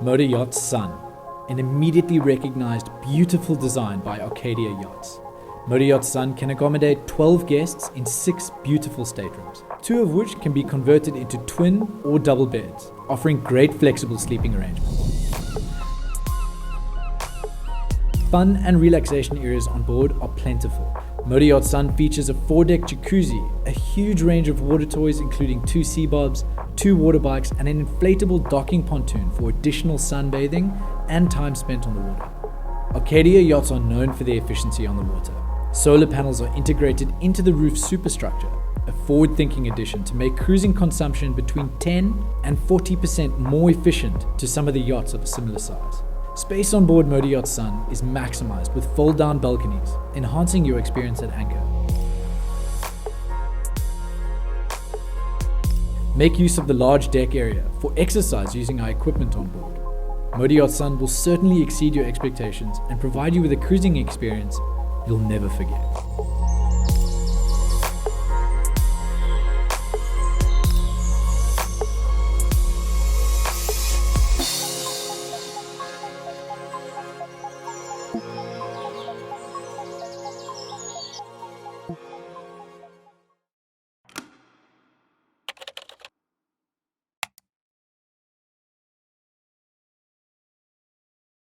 Motor Yacht Sun, an immediately recognized beautiful design by Arcadia Yachts. Motor Yacht Sun can accommodate 12 guests in 6 beautiful staterooms, 2 of which can be converted into twin or double beds, offering great flexible sleeping arrangements. Fun and relaxation areas on board are plentiful. Motor Yacht Sun features a 4-deck jacuzzi, a huge range of water toys including 2 sea bobs, 2 water bikes, and an inflatable docking pontoon for additional sunbathing and time spent on the water. Arcadia Yachts are known for their efficiency on the water. Solar panels are integrated into the roof superstructure, a forward-thinking addition to make cruising consumption between 10 and 40% more efficient to some of the yachts of a similar size. Space on board Motor Yacht Sun is maximized with fold-down balconies, enhancing your experience at anchor. Make use of the large deck area for exercise using our equipment on board. Motor Yacht Sun will certainly exceed your expectations and provide you with a cruising experience you'll never forget.